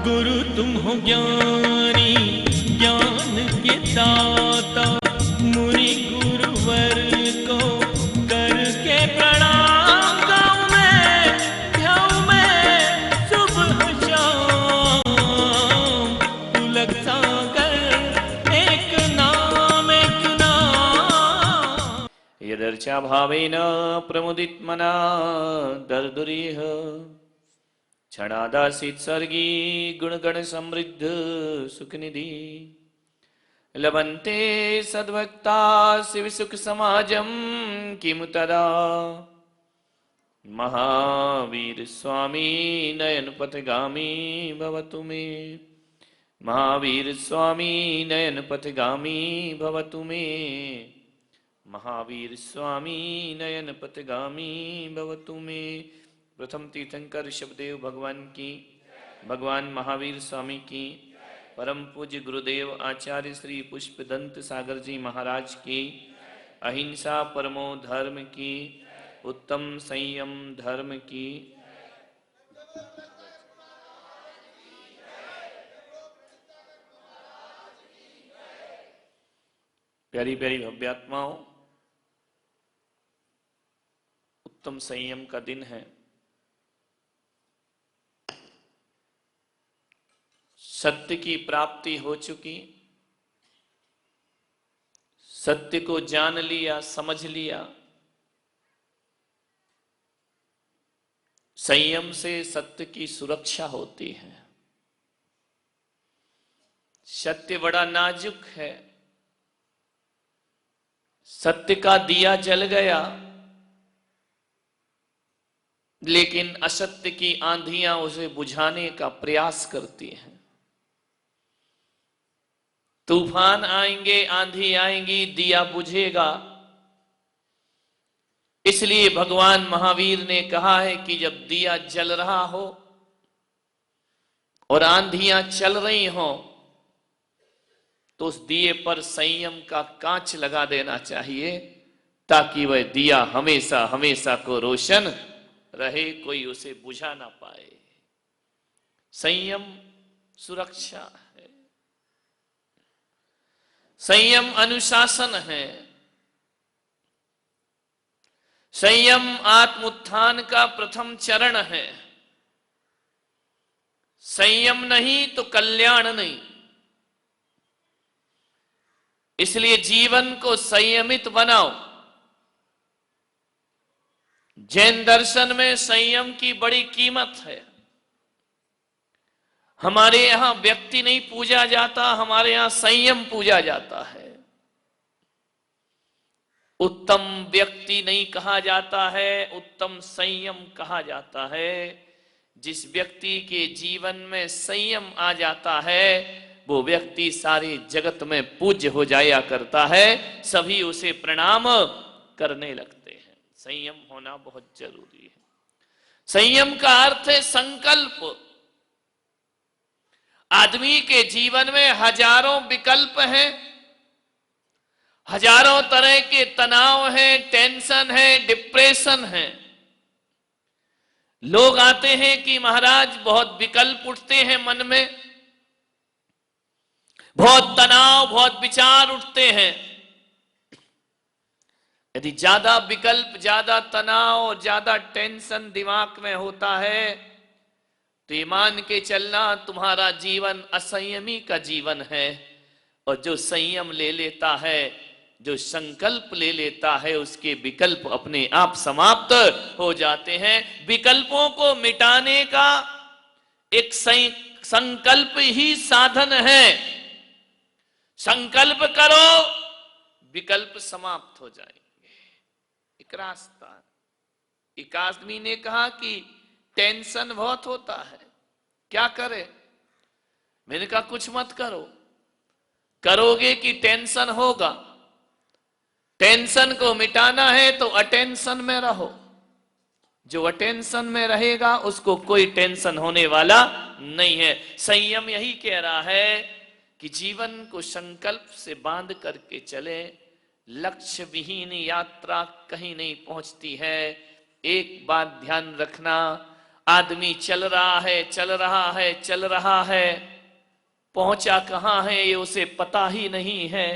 गुरु तुम हो ज्ञानी ज्ञान के दाता, मुनि गुरुवर को करके प्रणाम। गाऊं मैं ध्याऊं मैं सुबह शाम, पुलक सागर एक नाम एक नाम। यदर्चा भावेन प्रमुदित मना दर्दुरिह, क्षणादासीत सर्गी गुणगण समृद्ध सुखनिधि। लभन्ते सद्भक्ता शिव सुख समाजम किमु तदा, महावीर स्वामी नयन पथगामी भवतु मे। महावीर स्वामी नयन पथगामी भवतु मे। महावीर स्वामी नयन पथगामी भवतु मे। प्रथम तीर्थंकर ऋषभदेव भगवान की, भगवान महावीर स्वामी की, परम पूज्य गुरुदेव आचार्य श्री पुष्पदंत सागर जी महाराज की, अहिंसा परमो धर्म की, उत्तम संयम धर्म की। प्यारी प्यारी भव्यात्माओं, उत्तम संयम का दिन है। सत्य की प्राप्ति हो चुकी, सत्य को जान लिया, समझ लिया। संयम से सत्य की सुरक्षा होती है। सत्य बड़ा नाजुक है। सत्य का दिया जल गया, लेकिन असत्य की आंधियां उसे बुझाने का प्रयास करती हैं। तूफान आएंगे, आंधी आएंगी, दिया बुझेगा। इसलिए भगवान महावीर ने कहा है कि जब दिया जल रहा हो और आंधियां चल रही हो, तो उस दिए पर संयम का कांच लगा देना चाहिए, ताकि वह दिया हमेशा हमेशा को रोशन रहे, कोई उसे बुझा ना पाए। संयम सुरक्षा है, संयम अनुशासन है, संयम आत्मोत्थान का प्रथम चरण है। संयम नहीं तो कल्याण नहीं। इसलिए जीवन को संयमित बनाओ। जैन दर्शन में संयम की बड़ी कीमत है। हमारे यहां व्यक्ति नहीं पूजा जाता, हमारे यहां संयम पूजा जाता है। उत्तम व्यक्ति नहीं कहा जाता है, उत्तम संयम कहा जाता है। जिस व्यक्ति के जीवन में संयम आ जाता है, वो व्यक्ति सारे जगत में पूज्य हो जाया करता है। सभी उसे प्रणाम करने लगते हैं। संयम होना बहुत जरूरी है। संयम का अर्थ है संकल्प। आदमी के जीवन में हजारों विकल्प हैं, हजारों तरह के तनाव हैं, टेंशन है, डिप्रेशन है। लोग आते हैं कि महाराज बहुत विकल्प उठते हैं मन में, बहुत तनाव, बहुत विचार उठते हैं। यदि ज्यादा विकल्प, ज्यादा तनाव और ज्यादा टेंशन दिमाग में होता है, तो ये मान के चलना तुम्हारा जीवन असंयमी का जीवन है। और जो संयम ले लेता है, जो संकल्प ले लेता है, उसके विकल्प अपने आप समाप्त हो जाते हैं। विकल्पों को मिटाने का एक संकल्प ही साधन है। संकल्प करो, विकल्प समाप्त हो जाएंगे। एक रास्ता। एक आदमी ने कहा कि टेंशन बहुत होता है, क्या करे? मैंने कहा कुछ मत करो। करोगे कि टेंशन होगा। टेंशन को मिटाना है तो अटेंशन में रहो। जो अटेंशन में रहेगा उसको कोई टेंशन होने वाला नहीं है। संयम यही कह रहा है कि जीवन को संकल्प से बांध करके चले। लक्ष्य विहीन यात्रा कहीं नहीं पहुंचती है। एक बात ध्यान रखना, आदमी चल रहा है, चल रहा है, चल रहा है, पहुंचा कहां है ये उसे पता ही नहीं है।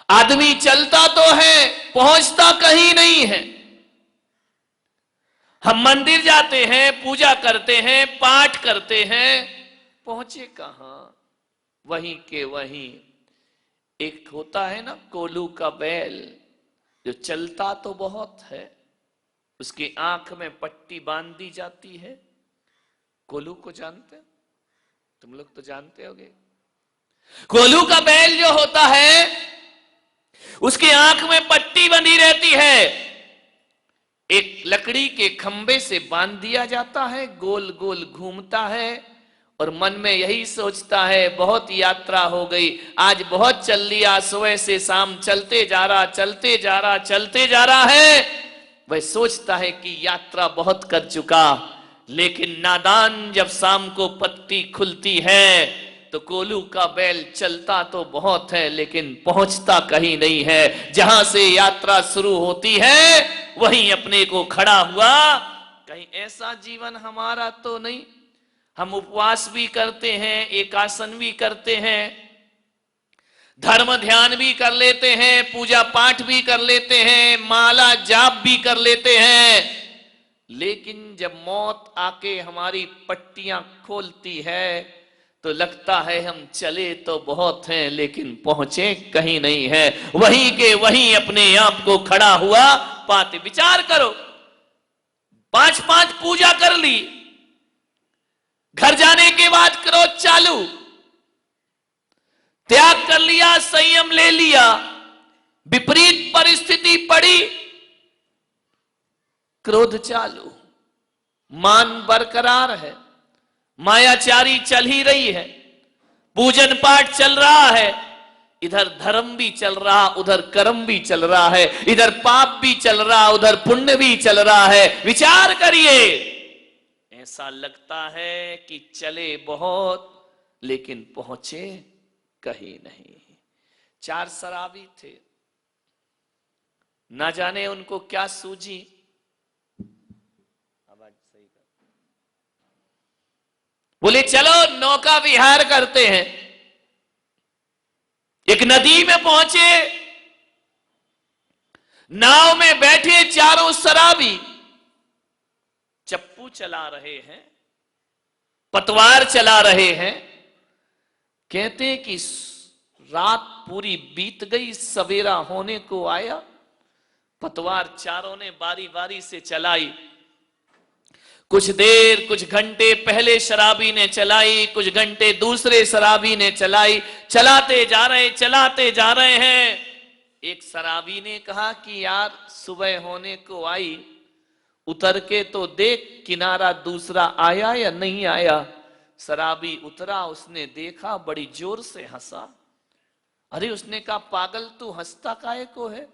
आदमी चलता तो है, पहुंचता कहीं नहीं है। हम मंदिर जाते हैं, पूजा करते हैं, पाठ करते हैं, पहुंचे कहां? वहीं के वहीं। एक होता है ना कोल्हू का बैल, जो चलता तो बहुत है, उसकी आंख में पट्टी बांध दी जाती है। कोल्हू को जानते? तुम लोग तो जानते होगे। कोल्हू का बैल जो होता है, उसकी आंख में पट्टी बंधी रहती है, एक लकड़ी के खंबे से बांध दिया जाता है, गोल गोल घूमता है और मन में यही सोचता है बहुत यात्रा हो गई, आज बहुत चल लिया, सुबह से शाम चलते जा रहा, चलते जा रहा, चलते जा रहा है। वह सोचता है कि यात्रा बहुत कर चुका, लेकिन नादान जब शाम को पत्ती खुलती है तो कोल्हू का बैल चलता तो बहुत है लेकिन पहुंचता कहीं नहीं है। जहां से यात्रा शुरू होती है वहीं अपने को खड़ा हुआ। कहीं ऐसा जीवन हमारा तो नहीं? हम उपवास भी करते हैं, एकासन भी करते हैं, धर्म ध्यान भी कर लेते हैं, पूजा पाठ भी कर लेते हैं, माला जाप भी कर लेते हैं, लेकिन जब मौत आके हमारी पट्टियां खोलती है तो लगता है हम चले तो बहुत हैं लेकिन पहुंचे कहीं नहीं है। वहीं के वहीं अपने आप को खड़ा हुआ पाते। विचार करो, 5-5 पूजा कर ली, घर जाने के बाद क्रोध चालू, त्याग कर लिया, संयम ले लिया, विपरीत परिस्थिति पड़ी, क्रोध चालू, मान बरकरार है, मायाचारी चल ही रही है, पूजन पाठ चल रहा है, इधर धर्म भी चल रहा, उधर कर्म भी चल रहा है, इधर पाप भी चल रहा, उधर पुण्य भी चल रहा है। विचार करिए, ऐसा लगता है कि चले बहुत लेकिन पहुंचे कहीं नहीं। 4 शराबी थे, ना जाने उनको क्या सूझी। आवाज सही कर। बोले चलो नौका विहार करते हैं। एक नदी में पहुंचे, नाव में बैठे चारों शराबी, चप्पू चला रहे हैं, पतवार चला रहे हैं। कहते कि रात पूरी बीत गई, सवेरा होने को आया, पतवार चारों ने बारी बारी से चलाई। कुछ देर, कुछ घंटे पहले शराबी ने चलाई, कुछ घंटे दूसरे शराबी ने चलाई, चलाते जा रहे हैं। एक शराबी ने कहा कि यार सुबह होने को आई, उतर के तो देख किनारा दूसरा आया या नहीं आया। शराबी उतरा, उसने देखा, बड़ी जोर से हंसा। अरे उसने कहा पागल तू हंसता काहे को है?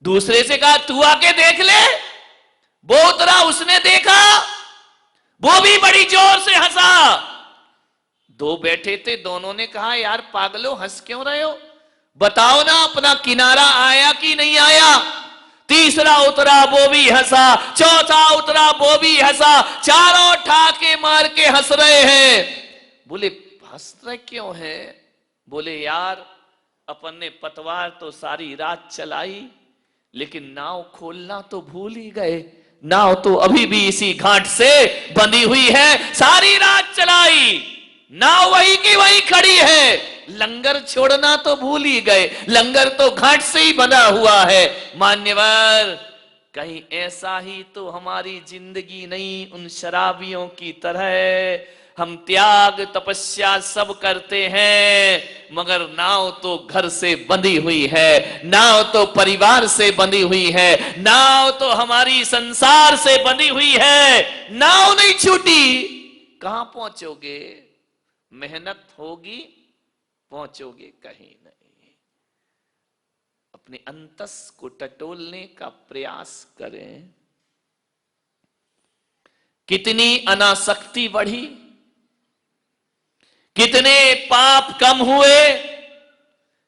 दूसरे से कहा तू आके देख ले। वो उतरा, उसने देखा, वो भी बड़ी जोर से हंसा। 2 बैठे थे, दोनों ने कहा यार पागलो हंस क्यों रहे हो, बताओ ना अपना किनारा आया कि नहीं आया। तीसरा उतरा, वो भी हंसा, चौथा उतरा, वो भी हंसा, चारों ठाके मार के हंस रहे हैं। बोले हंस रहे क्यों है? बोले यार अपन ने पतवार तो सारी रात चलाई, लेकिन नाव खोलना तो भूल ही गए। नाव तो अभी भी इसी घाट से बंधी हुई है, सारी रात चलाई, नाव वही की वही खड़ी है, लंगर छोड़ना तो भूल ही गए, लंगर तो घाट से ही बना हुआ है। मान्यवर, कहीं ऐसा ही तो हमारी जिंदगी नहीं उन शराबियों की तरह। हम त्याग तपस्या सब करते हैं, मगर नाव तो घर से बंधी हुई है, नाव तो परिवार से बंधी हुई है, नाव तो हमारी संसार से बंधी हुई है। नाव नहीं छूटी, कहां पहुंचोगे? मेहनत होगी, पहुंचोगे कहीं नहीं। अपने अंतस को टटोलने का प्रयास करें। कितनी अनासक्ति बढ़ी, कितने पाप कम हुए,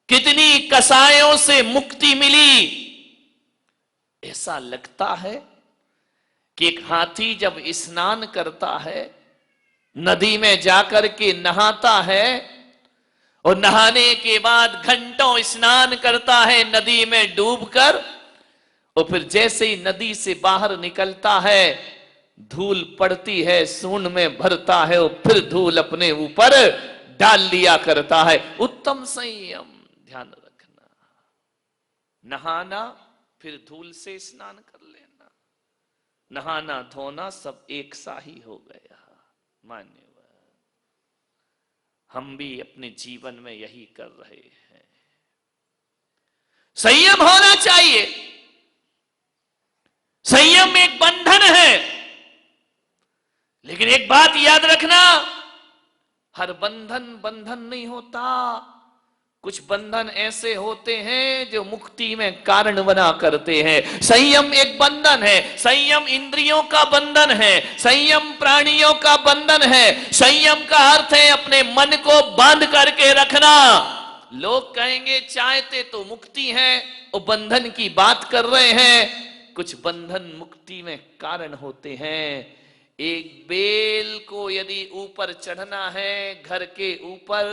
कितनी कसायों से मुक्ति मिली। ऐसा लगता है कि एक हाथी जब स्नान करता है, नदी में जाकर के नहाता है और नहाने के बाद घंटों स्नान करता है नदी में डूबकर, और फिर जैसे ही नदी से बाहर निकलता है धूल पड़ती है, सूंड में भरता है और फिर धूल अपने ऊपर डाल लिया करता है। उत्तम संयम, ध्यान रखना। नहाना फिर धूल से स्नान कर लेना, नहाना धोना सब एक सा ही हो गया। मान्यवर, हम भी अपने जीवन में यही कर रहे हैं। संयम होना चाहिए। संयम एक बंधन है, लेकिन एक बात याद रखना, हर बंधन बंधन नहीं होता। कुछ बंधन ऐसे होते हैं जो मुक्ति में कारण बना करते हैं। संयम एक बंधन है। संयम इंद्रियों का बंधन है, संयम प्राणियों का बंधन है। संयम का अर्थ है अपने मन को बांध करके रखना। लोग कहेंगे चाहते तो मुक्ति है और बंधन की बात कर रहे हैं। कुछ बंधन मुक्ति में कारण होते हैं। एक बेल को यदि ऊपर चढ़ना है घर के ऊपर,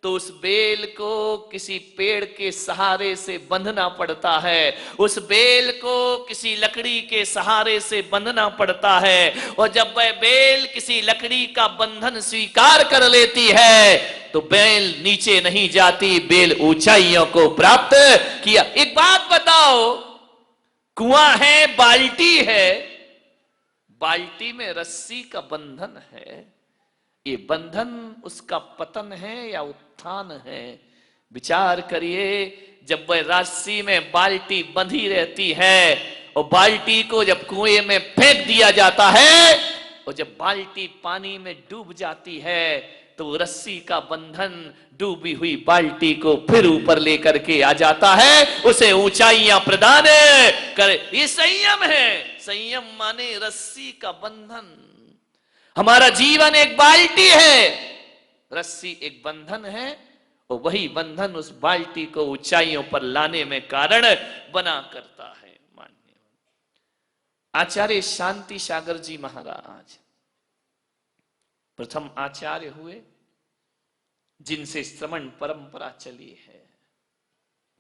तो उस बेल को किसी पेड़ के सहारे से बंधना पड़ता है, उस बेल को किसी लकड़ी के सहारे से बंधना पड़ता है। और जब वह बेल किसी लकड़ी का बंधन स्वीकार कर लेती है तो बेल नीचे नहीं जाती, बेल ऊंचाइयों को प्राप्त किया। एक बात बताओ, कुआं है, बाल्टी है, बाल्टी में रस्सी का बंधन है, ये बंधन उसका पतन है या उत्थान है? विचार करिए। जब वह रस्सी में बाल्टी बंधी रहती है और बाल्टी को जब कुएं में फेंक दिया जाता है और जब बाल्टी पानी में डूब जाती है तो रस्सी का बंधन डूबी हुई बाल्टी को फिर ऊपर लेकर के आ जाता है, उसे ऊंचाइयां प्रदान करे। ये संयम है। संयम माने रस्सी का बंधन। हमारा जीवन एक बाल्टी है, रस्सी एक बंधन है, और वही बंधन उस बाल्टी को ऊंचाइयों पर लाने में कारण बना करता है। मान्य आचार्य शांति सागर जी महाराज प्रथम आचार्य हुए जिनसे श्रवण परंपरा चली है।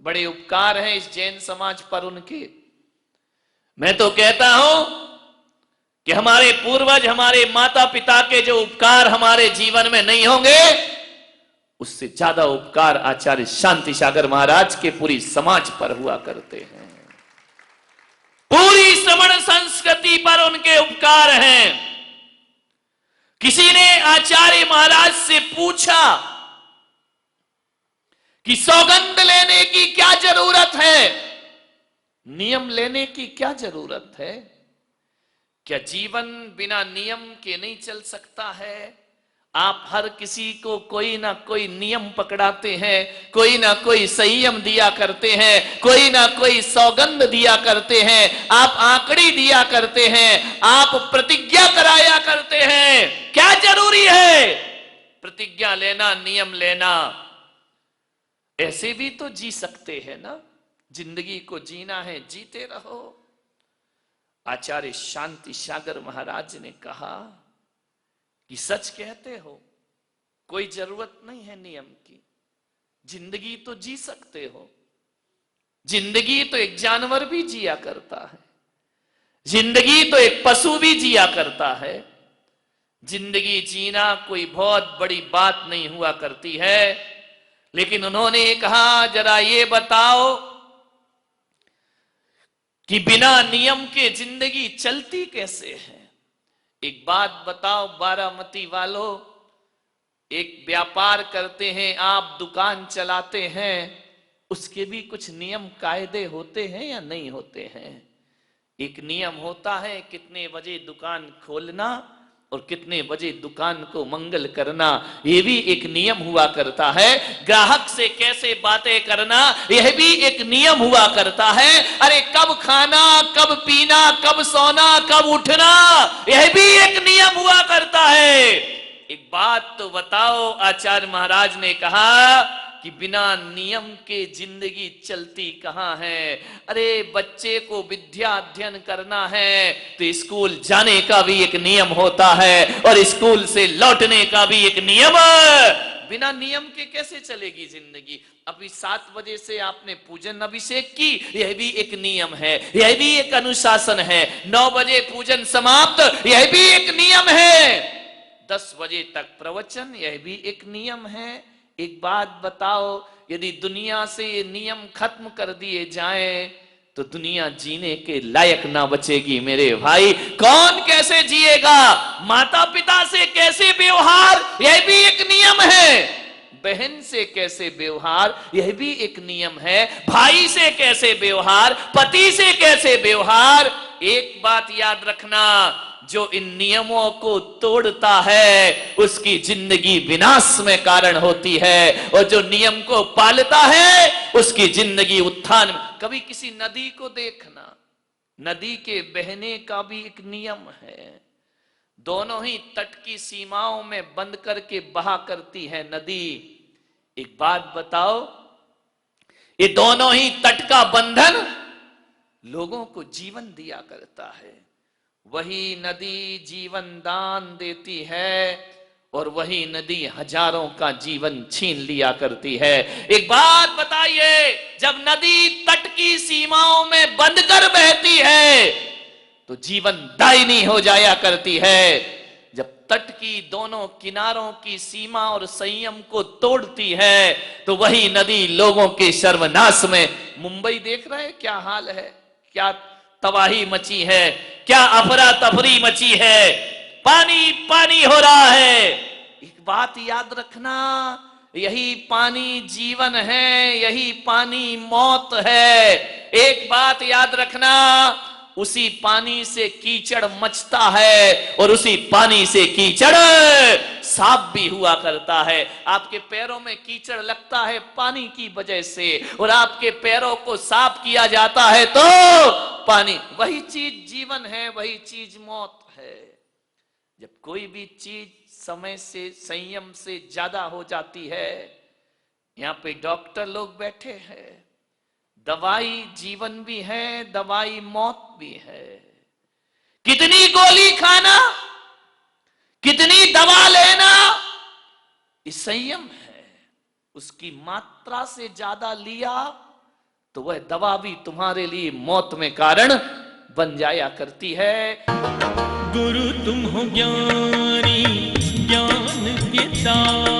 बड़े उपकार हैं इस जैन समाज पर उनके। मैं तो कहता हूं कि हमारे पूर्वज, हमारे माता पिता के जो उपकार हमारे जीवन में नहीं होंगे, उससे ज्यादा उपकार आचार्य शांति सागर महाराज के पूरी समाज पर हुआ करते हैं। पूरी श्रवण संस्कृति पर उनके उपकार हैं। किसी ने आचार्य महाराज से पूछा कि सौगंध लेने की क्या जरूरत है, नियम लेने की क्या जरूरत है? क्या जीवन बिना नियम के नहीं चल सकता है? आप हर किसी को कोई ना कोई नियम पकड़ाते हैं, कोई ना कोई संयम दिया करते हैं, कोई ना कोई सौगंध दिया करते हैं, आप आंकड़ी दिया करते हैं, आप प्रतिज्ञा कराया करते हैं। क्या जरूरी है प्रतिज्ञा लेना, नियम लेना? ऐसे भी तो जी सकते हैं ना। जिंदगी को जीना है, जीते रहो। आचार्य शांति सागर महाराज ने कहा कि सच कहते हो, कोई जरूरत नहीं है नियम की, जिंदगी तो जी सकते हो। जिंदगी तो एक जानवर भी जिया करता है, जिंदगी तो एक पशु भी जिया करता है। जिंदगी जीना कोई बहुत बड़ी बात नहीं हुआ करती है। लेकिन उन्होंने कहा जरा ये बताओ कि बिना नियम के जिंदगी चलती कैसे है? एक बात बताओ बारामती वालों, एक व्यापार करते हैं आप, दुकान चलाते हैं, उसके भी कुछ नियम कायदे होते हैं या नहीं होते हैं? एक नियम होता है कितने बजे दुकान खोलना और कितने बजे दुकान को मंगल करना, यह भी एक नियम हुआ करता है। ग्राहक से कैसे बातें करना, यह भी एक नियम हुआ करता है। अरे कब खाना, कब पीना, कब सोना, कब उठना, यह भी एक नियम हुआ करता है। एक बात तो बताओ, आचार्य महाराज ने कहा कि बिना नियम के जिंदगी चलती कहां है। अरे बच्चे को विद्या अध्ययन करना है तो स्कूल जाने का भी एक नियम होता है और स्कूल से लौटने का भी एक नियम है। बिना नियम के कैसे चलेगी जिंदगी। अभी 7 बजे से आपने पूजन अभिषेक की, यह भी एक नियम है, यह भी एक अनुशासन है। 9 बजे पूजन समाप्त, यह भी एक नियम है। 10 बजे तक प्रवचन, यह भी एक नियम है। एक बात बताओ, यदि दुनिया से ये नियम खत्म कर दिए जाएं तो दुनिया जीने के लायक ना बचेगी मेरे भाई। कौन कैसे जिएगा। माता पिता से कैसे व्यवहार, यह भी एक नियम है। बहन से कैसे व्यवहार, यह भी एक नियम है। भाई से कैसे व्यवहार, पति से कैसे व्यवहार। एक बात याद रखना, जो इन नियमों को तोड़ता है उसकी जिंदगी विनाश में कारण होती है, और जो नियम को पालता है उसकी जिंदगी उत्थान में। कभी किसी नदी को देखना, नदी के बहने का भी एक नियम है। दोनों ही तट की सीमाओं में बंद करके बहा करती है नदी। एक बात बताओ, ये दोनों ही तट का बंधन लोगों को जीवन दिया करता है। वही नदी जीवन दान देती है और वही नदी हजारों का जीवन छीन लिया करती है। एक बात बताइए, जब नदी तट की सीमाओं में बंद कर बहती है तो जीवन दायिनी हो जाया करती है। जब तट की दोनों किनारों की सीमा और संयम को तोड़ती है तो वही नदी लोगों के सर्वनाश में। मुंबई देख रहे हैं क्या हाल है, क्या तबाही मची है, क्या अफरा तफरी मची है, पानी पानी हो रहा है। एक बात याद रखना, यही पानी जीवन है, यही पानी मौत है। एक बात याद रखना, उसी पानी से कीचड़ मचता है और उसी पानी से कीचड़ साफ भी हुआ करता है। आपके पैरों में कीचड़ लगता है पानी की वजह से, और आपके पैरों को साफ किया जाता है तो पानी। वही चीज जीवन है, वही चीज मौत है। जब कोई भी चीज समय से, संयम से ज्यादा हो जाती है, यहां पे डॉक्टर लोग बैठे हैं, दवाई जीवन भी है, दवाई मौत भी है। कितनी गोली खाना, कितनी दवा लेना, ये संयम है। उसकी मात्रा से ज्यादा लिया तो वह दवा भी तुम्हारे लिए मौत में कारण बन जाया करती है। गुरु तुम हो ज्ञानी, ज्ञान के साथ